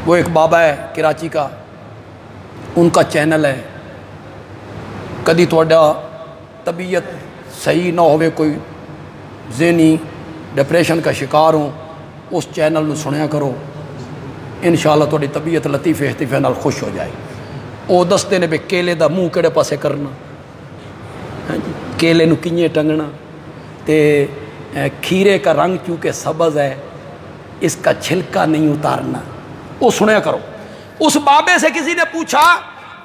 وہ ایک بابا ہے کراچی کا، ان کا چینل ہے، کدی تھوڑا طبیعت صحیح نہ ہوئے، کوئی ذہنی ڈپریشن کا شکار ہوں، اس چینل نو سنیا کرو، انشاءاللہ تھوڑی طبیعت لطیفے احتفے نال خوش ہو جائے۔ وہ دستے نے بھی کیلے دا منہ کہڑے پاسے کرنا، کیلے نو کنجے ٹنگنا، تے کھیرے کا رنگ چونکہ سبز ہے اس کا چھلکا نہیں اتارنا، وہ سنیا کرو۔ اس بابے سے کسی نے پوچھا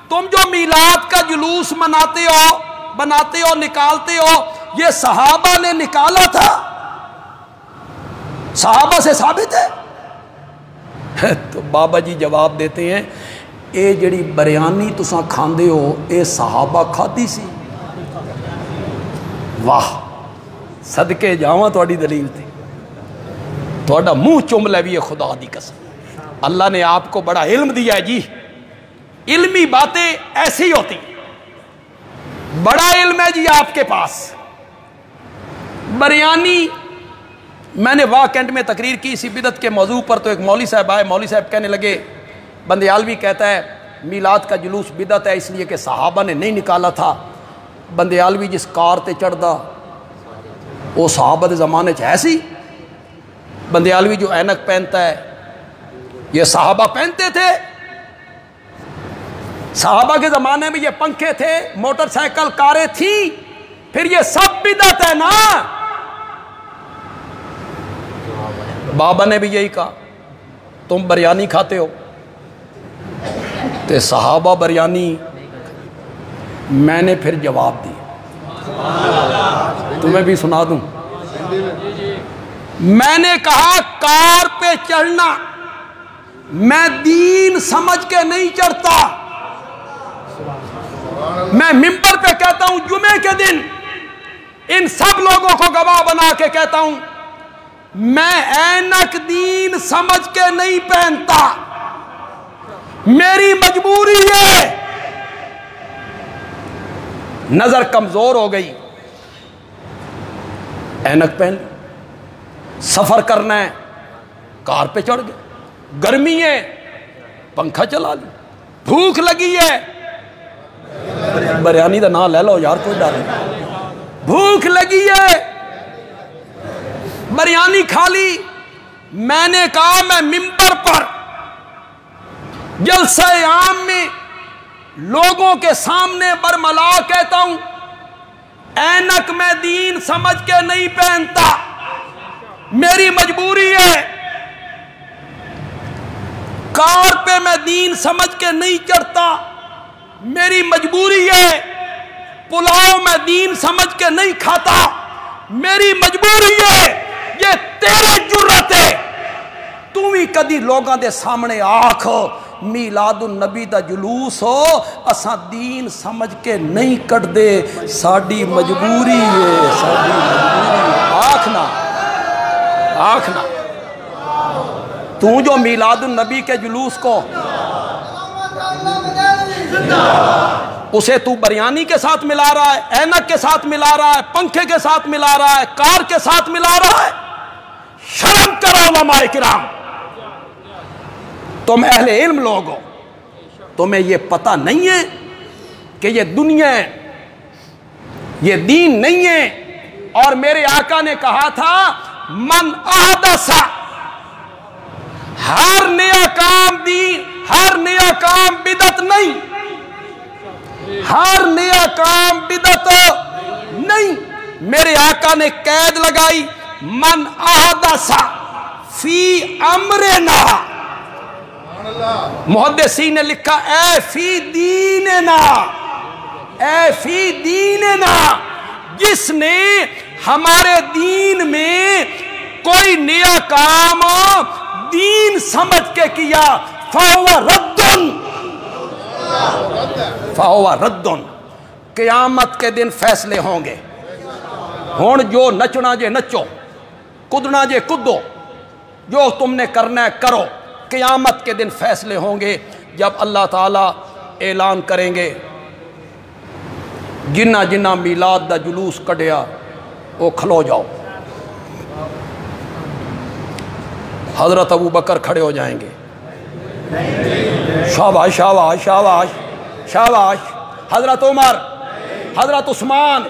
تم جو میلاد کا جلوس بناتے ہو نکالتے ہو، یہ صحابہ نے نکالا تھا؟ صحابہ سے ثابت ہے؟ تو بابا جی جواب دیتے ہیں اے جڑی بریانی تساں کھاندے ہو اے صحابہ کھادی سی؟ واہ، صدقے جاواں تہاڈی دلیل تے، تہاڈا منہ چوم لے بھی خدا دی قسم۔ اللہ نے آپ کو بڑا علم دیا ہے جی، علمی باتیں ایسی ہوتی، بڑا علم ہے جی آپ کے پاس۔ بریانی، میں نے واہ کینٹ میں تقریر کی اسی بدعت کے موضوع پر، تو ایک مولوی صاحب آئے، مولوی صاحب کہنے لگے بندیالوی کہتا ہے میلاد کا جلوس بدعت ہے اس لیے کہ صحابہ نے نہیں نکالا تھا۔ بندیالوی جس کار تے چڑھدا وہ صحابہ دے زمانے چ ہے سی؟ بندیالوی جو اینک پہنتا ہے یہ صحابہ پہنتے تھے؟ صحابہ کے زمانے میں یہ پنکھے تھے، موٹر سائیکل، کاریں تھیں، پھر یہ سب بدعت ہے نا؟ بابا نے بھی یہی کہا تم بریانی کھاتے ہو تے صحابہ بریانی، میں نے پھر جواب دی، تمہیں بھی سنا دوں۔ میں نے کہا کار پہ چڑھنا میں دین سمجھ کے نہیں چڑھتا، میں ممبر پہ کہتا ہوں جمعے کے دن ان سب لوگوں کو گواہ بنا کے کہتا ہوں میں اینک دین سمجھ کے نہیں پہنتا، میری مجبوری ہے، نظر کمزور ہو گئی اینک پہن، سفر کرنا ہے کار پہ چڑھ گئے، گرمی ہے پنکھا چلا لی، بھوک لگی ہے بریانی دا نام لے لو یار کوئی ڈر نہیں، بھوک لگی ہے بریانی کھا لی۔ میں نے کہا میں ممبر پر جلسہ عام میں لوگوں کے سامنے برملا کہتا ہوں اینک میں دین سمجھ کے نہیں پہنتا، میری مجبوری ہے، کار پہ میں دین سمجھ کے نہیں چڑھتا، میری مجبوری ہے، پلاؤ میں دین سمجھ کے نہیں کھاتا، میری مجبوری ہے، یہ تیرے جرت ہے، تو بھی کدی لوگاں دے سامنے آکھ میلاد النبی دا جلوس ہو اساں دین سمجھ کے نہیں کٹ دے، ساڑی مجبوری ہے، ساڑی مجبوری، آکھنا تو جو میلاد النبی کے جلوس کو اسے تو بریانی کے ساتھ ملا رہا ہے، اینک کے ساتھ ملا رہا ہے، پنکھے کے ساتھ ملا رہا ہے، کار کے ساتھ ملا رہا ہے، شرم کرو علماء کرام، تم اہل علم لوگ ہو، تمہیں یہ پتہ نہیں ہے کہ یہ دنیا ہے، یہ دین نہیں ہے، اور میرے آقا نے کہا تھا من احدث، ہر نیا کام دین، ہر نیا کام بدعت نہیں، ہر نیا کام بدعت نہیں، میرے آقا نے قید لگائی من احدث فی امرنا، محدثین نے لکھا اے فی دیننا، اے فی دیننا، جس نے ہمارے دین میں کوئی نیا کام دین سمجھ کے کیا فَهُوَ رَدٌّ، فَهُوَ رَدٌّ، قیامت کے دن فیصلے ہوں گے، ہون جو نچنا جے نچو، کدنا جے کدو، جو تم نے کرنا ہے کرو، قیامت کے دن فیصلے ہوں گے، جب اللہ تعالیٰ اعلان کریں گے جنہ جنہ میلاد دا جلوس کڈیا وہ کھلو جاؤ، حضرت ابو بکر کھڑے ہو جائیں گے، شاباش شاباش شاباش شاباش. حضرت عمر، حضرت عثمان،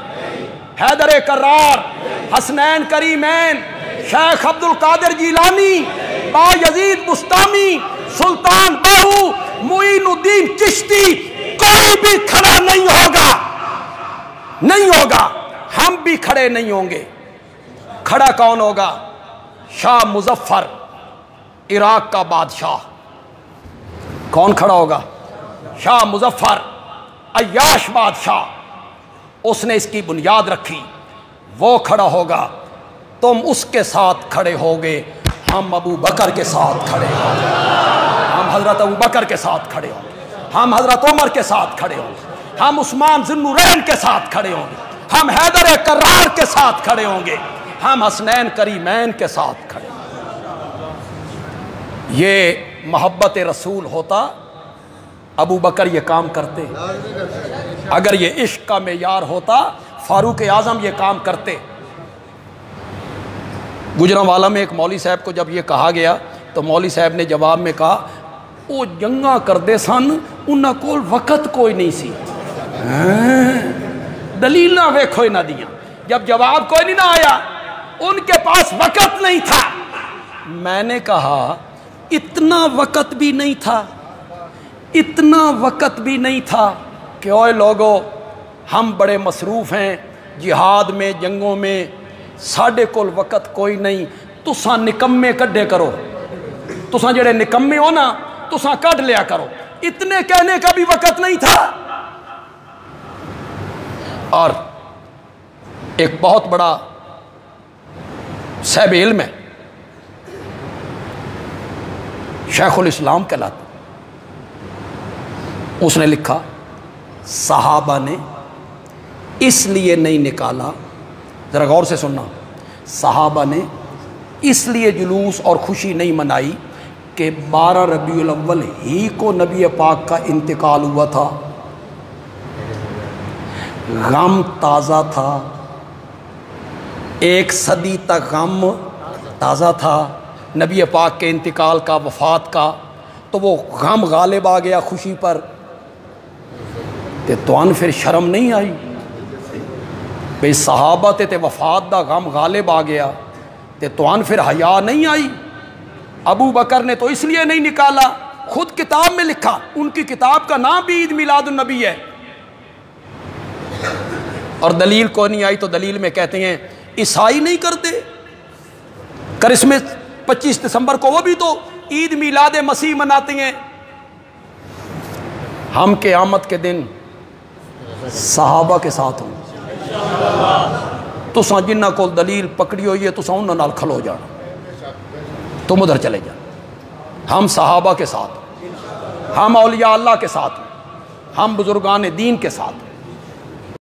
حیدر کرار، حسنین کریمین، شیخ عبد القادر جیلانی، با یزید بستامی، سلطان باہو، معین الدین چشتی، کوئی بھی کھڑا نہیں ہوگا، نہیں ہوگا. ہم بھی کھڑے نہیں ہوں گے. کھڑا کون ہوگا؟ شاہ مظفر، عراق کا بادشاہ. کون کھڑا ہوگا؟ شاہ مظفر عیاش بادشاہ. اس نے اس کی بنیاد رکھی، وہ کھڑا ہوگا. تم اس کے ساتھ کھڑے ہوگے، ہم ابو بکر کے ساتھ کھڑے ہوں گے، ہم حضرت ابو بکر کے ساتھ کھڑے ہوں گے، ہم حضرت عمر کے ساتھ کھڑے ہوں گے، ہم عثمان ذی النورین کے ساتھ کھڑے ہوں گے، ہم حیدر کرار کے ساتھ کھڑے ہوں گے، ہم حسنین کریمین کے ساتھ کھڑے ہوں گے. یہ محبت رسول ہوتا ابو بکر یہ کام کرتے. اگر یہ عشق کا معیار ہوتا فاروق اعظم یہ کام کرتے. گجرانوالا میں ایک مولوی صاحب کو جب یہ کہا گیا تو مولوی صاحب نے جواب میں کہا وہ جنگاں کردے سن انہاں کول وقت کوئی نہیں سی. دلیل نہ ویکھو نہ دیا. جب جواب کوئی نہیں نہ آیا ان کے پاس وقت نہیں تھا. میں نے کہا اتنا وقت بھی نہیں تھا، اتنا وقت بھی نہیں تھا کہ اوے لوگو ہم بڑے مصروف ہیں جہاد میں، جنگوں میں، ساڈے کول وقت کوئی نہیں. تساں نکمے کڈے کرو، تساں جڑے نکمے ہو نا تساں کڈ لیا کرو. اتنے کہنے کا بھی وقت نہیں تھا. اور ایک بہت بڑا صاحب علم ہے، شیخ الاسلام کہلاتے. اس نے لکھا صحابہ نے اس لیے نہیں نکالا، ذرا غور سے سننا، صحابہ نے اس لیے جلوس اور خوشی نہیں منائی کہ 12 ربیع الاول ہی کو نبی پاک کا انتقال ہوا تھا. غم تازہ تھا، ایک صدی تک غم تازہ تھا نبی پاک کے انتقال کا، وفات کا. تو وہ غم غالب آ گیا خوشی پر. تو ان پھر شرم نہیں آئی بھئی صحابہ تے وفات دا غم غالب آ گیا تو ان پھر حیا نہیں آئی. ابو بکر نے تو اس لیے نہیں نکالا، خود کتاب میں لکھا، ان کی کتاب کا نام بھی عید میلاد النبی ہے. اور دلیل کو نہیں آئی تو دلیل میں کہتے ہیں عیسائی نہیں کرتے کرسمس 25 دسمبر کو، وہ بھی تو عید میلاد مسیح مناتے ہیں. ہم قیامت کے دن صحابہ کے ساتھ ہوں. تساں جنہ کو دلیل پکڑی ہوئی ہے تساں انہاں نال کھلو جانا، تم ادھر چلے جانا. ہم صحابہ کے ساتھ، ہم اولیاء اللہ کے ساتھ، ہم بزرگان دین کے ساتھ.